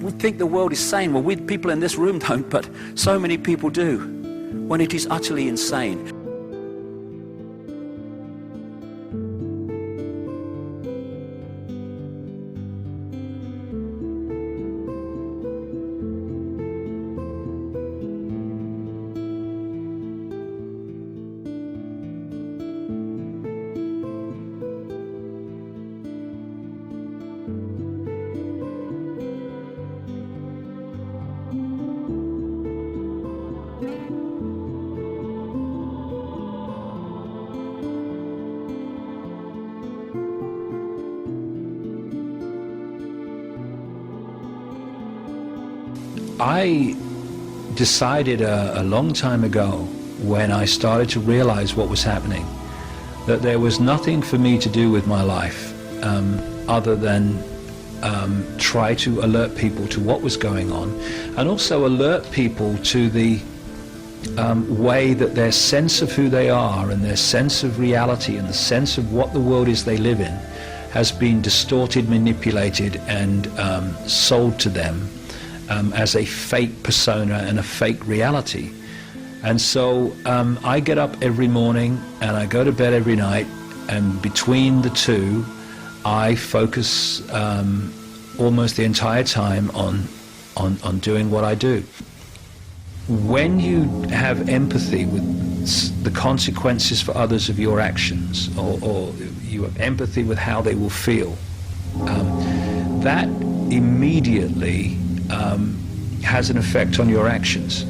We think the world is sane. Well, we people in this room don't, but so many people do, when it is utterly insane. I decided a long time ago, when I started to realize what was happening, that there was nothing for me to do with my life other than try to alert people to what was going on, and also alert people to the way that their sense of who they are and their sense of reality and the sense of what the world is they live in has been distorted, manipulated, and sold to them as a fake persona and a fake reality. And so I get up every morning and I go to bed every night, and between the two I focus almost the entire time on doing what I do. When you have empathy with the consequences for others of your actions, or you have empathy with how they will feel, that immediately has an effect on your actions.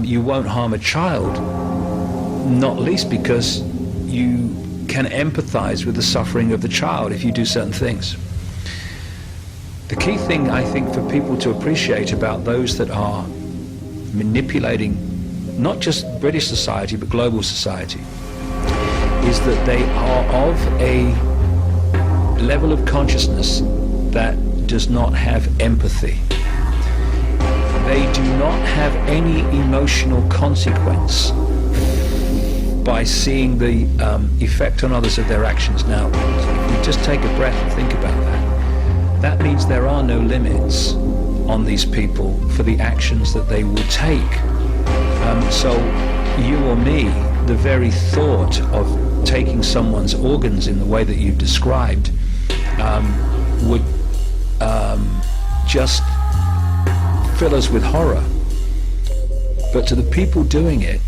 You won't harm a child, not least because you can empathize with the suffering of the child if you do certain things. The key thing, I think, for people to appreciate about those that are manipulating not just British society but global society is that they are of a level of consciousness that does not have empathy. They do not have any emotional consequence by seeing the effect on others of their actions. Now, if we just take a breath and think about that, that means there are no limits on these people for the actions that they will take. So you or me, the very thought of taking someone's organs in the way that you've described would just fill us with horror. But to the people doing it,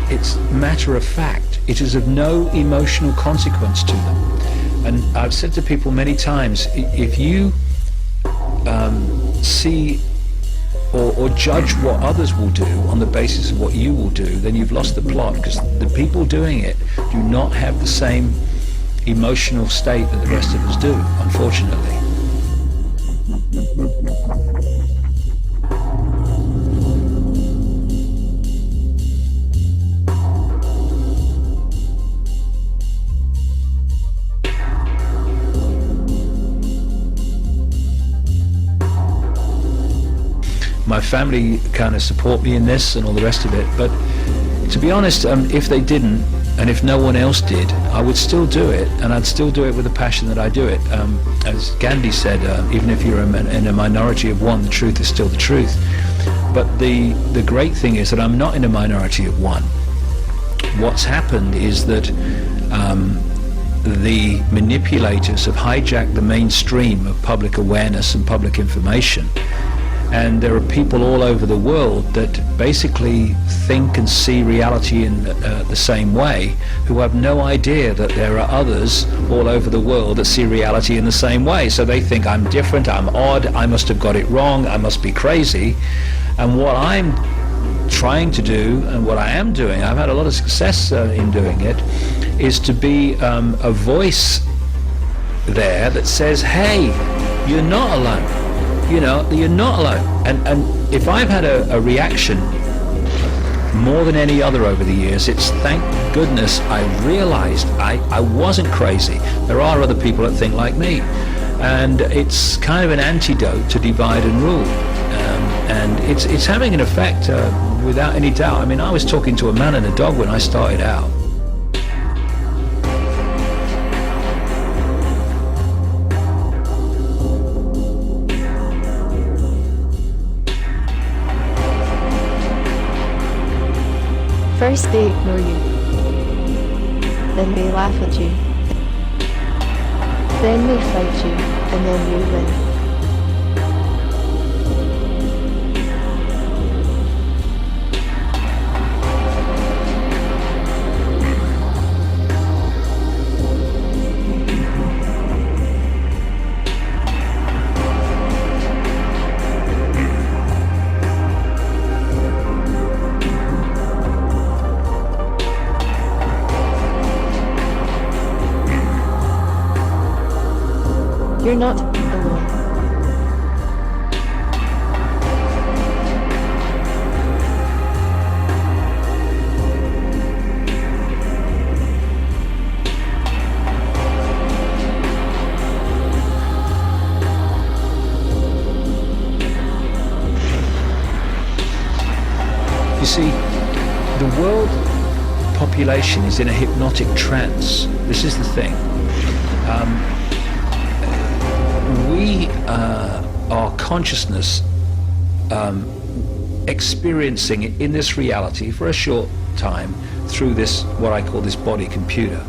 it's matter of fact. It is of no emotional consequence to them. And I've said to people many times, if you see or judge what others will do on the basis of what you will do, then you've lost the plot, because the people doing it do not have the same emotional state that the rest of us do, unfortunately. My family kind of support me in this and all the rest of it, but to be honest, if they didn't, and if no one else did, I would still do it, and I'd still do it with the passion that I do it. As Gandhi said, even if you're in a minority of one, the truth is still the truth. But the great thing is that I'm not in a minority of one. What's happened is that the manipulators have hijacked the mainstream of public awareness and public information. And there are people all over the world that basically think and see reality in the same way, who have no idea that there are others all over the world that see reality in the same way. So they think I'm different, I'm odd, I must have got it wrong, I must be crazy. And what I'm trying to do, and what I am doing, I've had a lot of success in doing it, is to be a voice there that says, hey, you're not alone. You know, you're not alone. And if I've had a reaction more than any other over the years, it's thank goodness I realized I wasn't crazy. There are other people that think like me. And it's kind of an antidote to divide and rule. And it's having an effect without any doubt. I mean, I was talking to a man and a dog when I started out. First they ignore you, then they laugh at you, then they fight you, and then you win. You're not alone. You see, the world population is in a hypnotic trance. This is the thing. Our consciousness experiencing it in this reality for a short time through this, what I call this body computer.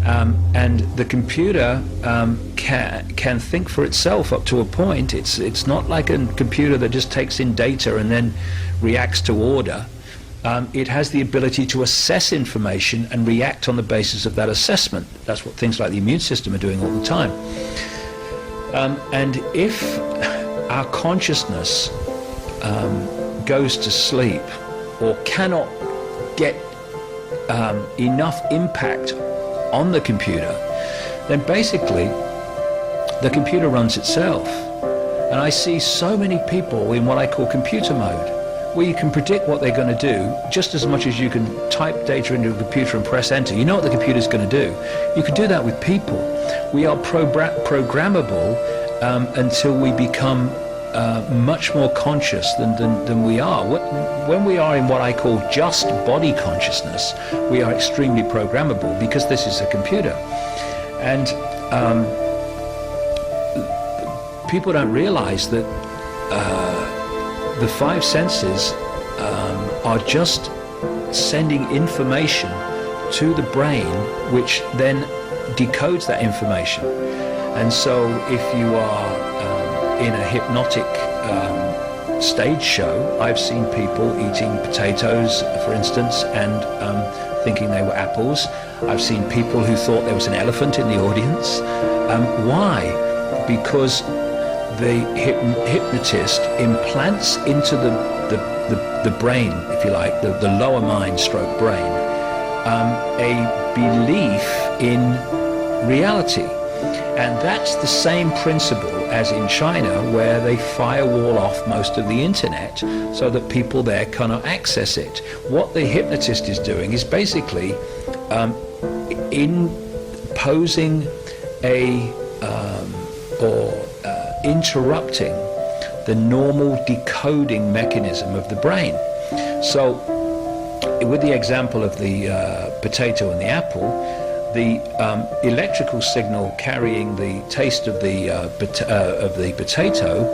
And the computer can think for itself up to a point. It's not like a computer that just takes in data and then reacts to order. It has the ability to assess information and react on the basis of that assessment. That's what things like the immune system are doing all the time. And if our consciousness goes to sleep or cannot get enough impact on the computer, then basically the computer runs itself. And I see so many people in what I call computer mode, where you can predict what they're going to do just as much as you can type data into a computer and press enter. You know what the computer's going to do. You can do that with people. We are programmable until we become much more conscious than we are. When we are in what I call just body consciousness, we are extremely programmable because this is a computer. And people don't realize that the five senses are just sending information to the brain, which then decodes that information. And so if you are in a hypnotic stage show, I've seen people eating potatoes, for instance, and thinking they were apples. I've seen people who thought there was an elephant in the audience. Why? Because the hypnotist implants into the brain, if you like, the lower mind stroke brain, a belief in reality. And that's the same principle as in China, where they firewall off most of the internet so that people there cannot access it. What the hypnotist is doing is basically imposing interrupting the normal decoding mechanism of the brain. So with the example of the potato and the apple, the electrical signal carrying the taste of the potato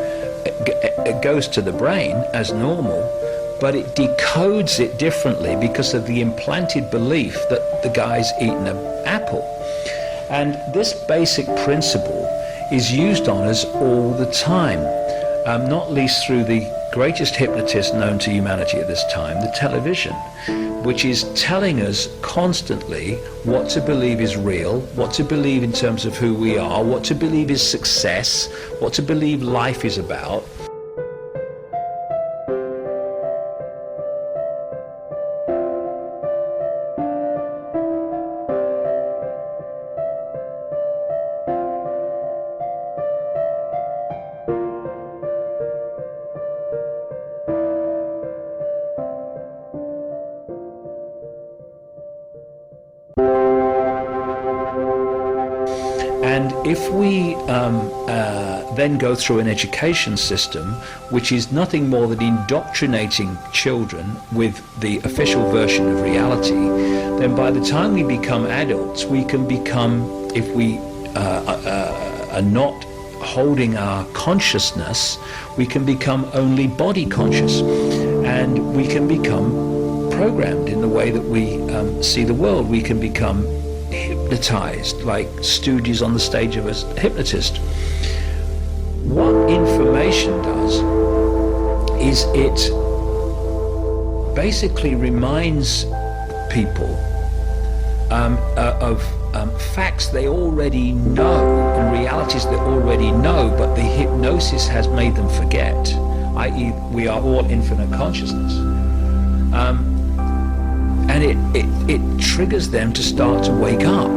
it goes to the brain as normal, but it decodes it differently because of the implanted belief that the guy's eaten an apple. And this basic principle is used on us all the time, not least through the greatest hypnotist known to humanity at this time, the television, which is telling us constantly what to believe is real, what to believe in terms of who we are, what to believe is success, what to believe life is about. And if we then go through an education system which is nothing more than indoctrinating children with the official version of reality, then by the time we become adults, we can become, if we are not holding our consciousness, we can become only body conscious, and we can become programmed in the way that we see the world. We can become hypnotized, like Stooges on the stage of a hypnotist. What information does is it basically reminds people of facts they already know and realities they already know, but the hypnosis has made them forget, i.e. we are all infinite consciousness. And it triggers them to start to wake up.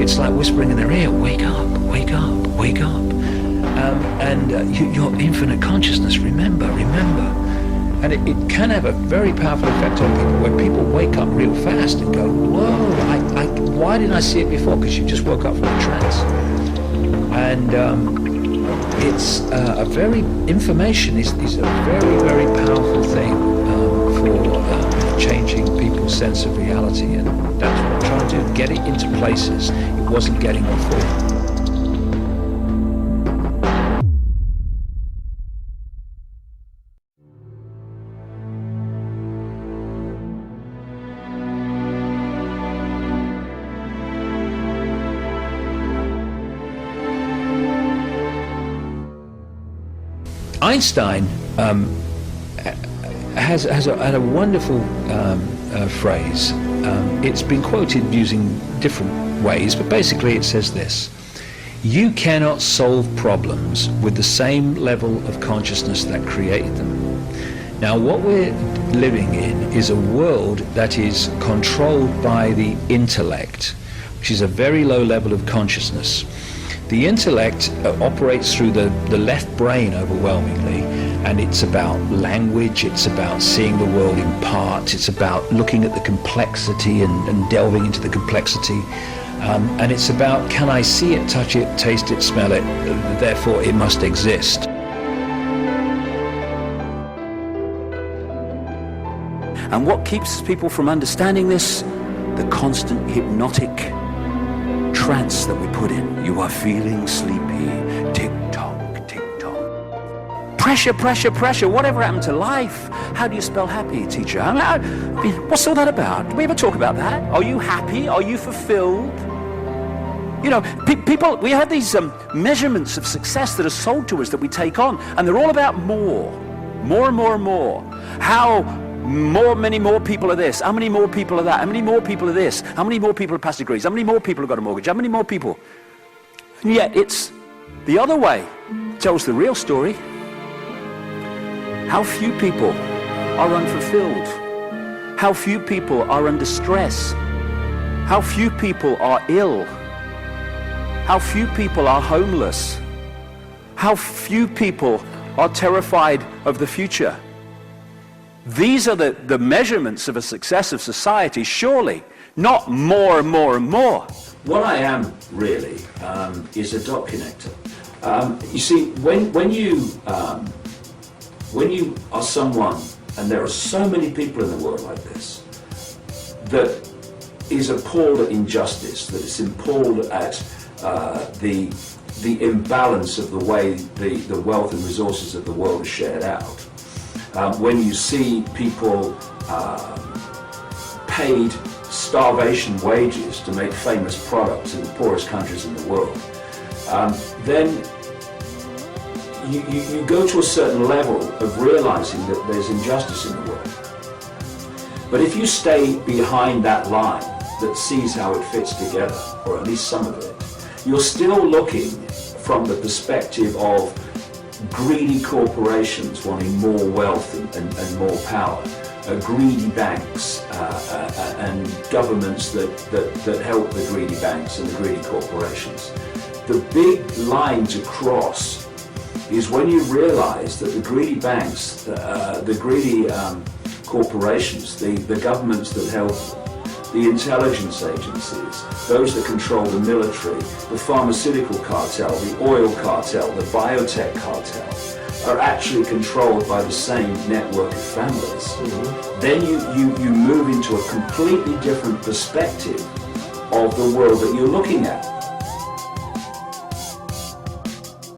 It's like whispering in their ear, wake up, wake up, wake up. Your infinite consciousness, remember. And it can have a very powerful effect on people where people wake up real fast and go, whoa, why didn't I see it before? Because you just woke up from a trance. And information is a very, very powerful thing for changing people's sense of reality. And that's what I'm trying to do, get it into places it wasn't getting before. Einstein has a wonderful phrase. It's been quoted using different ways, but basically it says this: you cannot solve problems with the same level of consciousness that created them. Now, what we're living in is a world that is controlled by the intellect, which is a very low level of consciousness. The intellect operates through the left brain overwhelmingly, and it's about language, it's about seeing the world in parts, it's about looking at the complexity and delving into the complexity, and it's about, can I see it, touch it, taste it, smell it, therefore it must exist. And what keeps people from understanding this? The constant hypnotic trance that we put in. You are feeling sleepy. Tick-tock, tick-tock. Pressure, pressure, pressure. Whatever happened to life? How do you spell happy, teacher? I mean, what's all that about? Do we ever talk about that? Are you happy? Are you fulfilled? You know, people, we have these measurements of success that are sold to us that we take on, and they're all about more. More and more and more. Many more people are this, how many more people are that, how many more people are this, how many more people have passed degrees, how many more people have got a mortgage, how many more people. And yet it's the other way. It tells the real story. How few people are unfulfilled. How few people are under stress. How few people are ill. How few people are homeless. How few people are terrified of the future. These are the measurements of a success of society, surely, not more and more and more. What I am really is a dot connector. You see, when you are someone, and there are so many people in the world like this, that is appalled at injustice, that is appalled at the imbalance of the way the wealth and resources of the world are shared out. When you see people paid starvation wages to make famous products in the poorest countries in the world, then you go to a certain level of realizing that there's injustice in the world. But if you stay behind that line that sees how it fits together, or at least some of it, you're still looking from the perspective of greedy corporations wanting more wealth and more power, greedy banks and governments that help the greedy banks and the greedy corporations. The big line to cross is when you realize that the greedy banks, the greedy corporations, the governments that help, the intelligence agencies, those that control the military, the pharmaceutical cartel, the oil cartel, the biotech cartel, are actually controlled by the same network of families. Mm-hmm. Then you move into a completely different perspective of the world that you're looking at.